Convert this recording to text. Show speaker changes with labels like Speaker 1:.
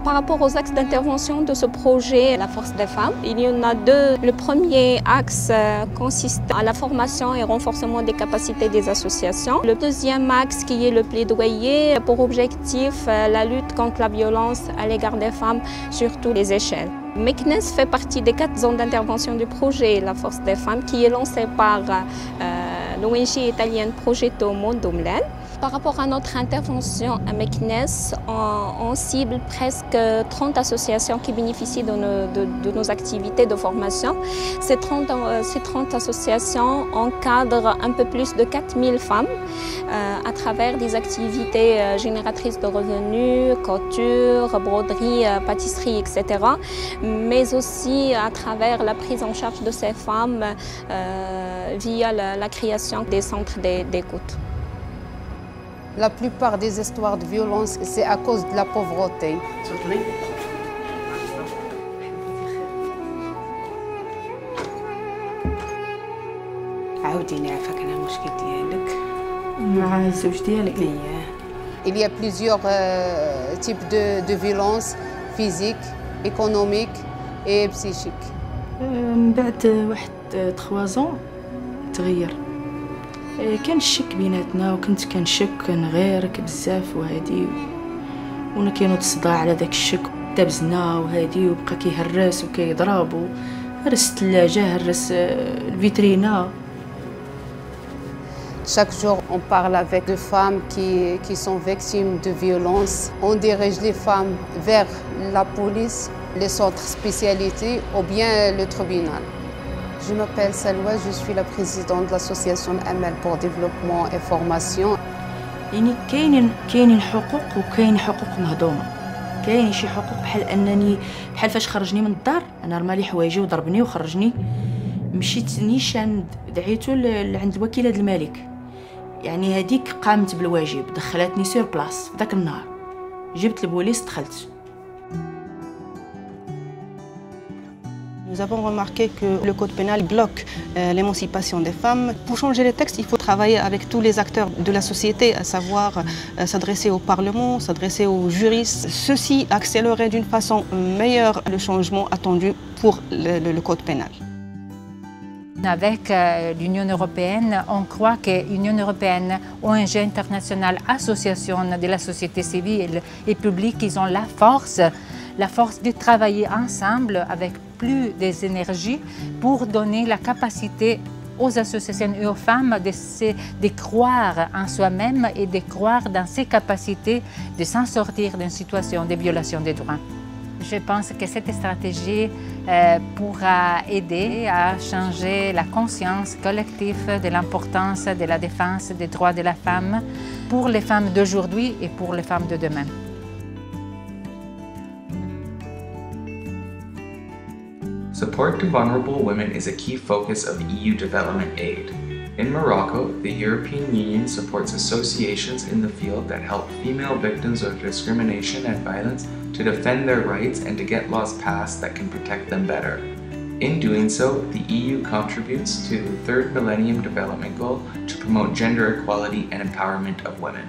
Speaker 1: Par rapport aux axes d'intervention de ce projet, la force des femmes, il y en a deux. Le premier axe consiste à la formation et renforcement des capacités des associations. Le deuxième axe, qui est le plaidoyer, pour objectif la lutte contre la violence à l'égard des femmes sur toutes les échelles. Meknes fait partie des 4 zones d'intervention du projet La Force des Femmes, qui est lancé par l'ONG italienne Progetto Mondo Milan. Par rapport à notre intervention à Meknes, on cible presque 30 associations qui bénéficient de nos activités de formation. Ces 30 associations encadrent un peu plus de 4000 femmes à travers des activités génératrices de revenus, couture, broderie, pâtisserie, etc. Mais aussi à travers la prise en charge de ces femmes via la création des centres d'écoute.
Speaker 2: La plupart des histoires de violence, c'est à cause de la pauvreté. Il y a plusieurs types de violences physiques, économiques et psychiques.
Speaker 3: بعد واحد 3 ans تغير. كان الشك بيناتنا وكنت كنشك كنغيرك بزاف وهادي ونا كاينو الصداع على داك الشك دابزنا وهادي وبقى كيهرس وكيضرب هرس الثلاجه هرس الفيترينا.
Speaker 2: Chaque jour, on parle avec des femmes qui sont victimes de violences. On dirige les femmes vers la police, les centres spécialisés ou bien le tribunal. Je m'appelle Salwa, je suis la présidente de l'association Amal pour développement et formation.
Speaker 3: يعني كاينين حقوق وكاين حقوق مهضومه. كاين شي حقوق بحال فاش خرجني من الدار انا رمالي حوايجي وضربني وخرجني مشيت نيشان دعيتو عند وكيله الملك. يعني هذيك قامت بالواجب دخلتني سور بلاص في ذاك النهار جبت البوليس دخلت.
Speaker 4: Nous avons remarqué que le code pénal bloque l'émancipation des femmes. Pour changer les textes, il faut travailler avec tous les acteurs de la société, à savoir s'adresser au Parlement, s'adresser aux juristes. Ceci accélérerait d'une façon meilleure le changement attendu pour le code pénal.
Speaker 5: Avec l'Union européenne, on croit que l'Union européenne, ONG internationale, association de la société civile et publique, ils ont la force de travailler ensemble avec plus des énergies pour donner la capacité aux associations et aux femmes de croire en soi-même et de croire dans ses capacités de s'en sortir d'une situation de violation des droits. Je pense que cette stratégie pourra aider à changer la conscience collective de l'importance de la défense des droits de la femme pour les femmes d'aujourd'hui et pour les femmes de demain.
Speaker 6: Support to vulnerable women is a key focus of EU development aid. In Morocco, the European Union supports associations in the field that help female victims of discrimination and violence to defend their rights and to get laws passed that can protect them better. In doing so, the EU contributes to the 3rd Millennium Development Goal to promote gender equality and empowerment of women.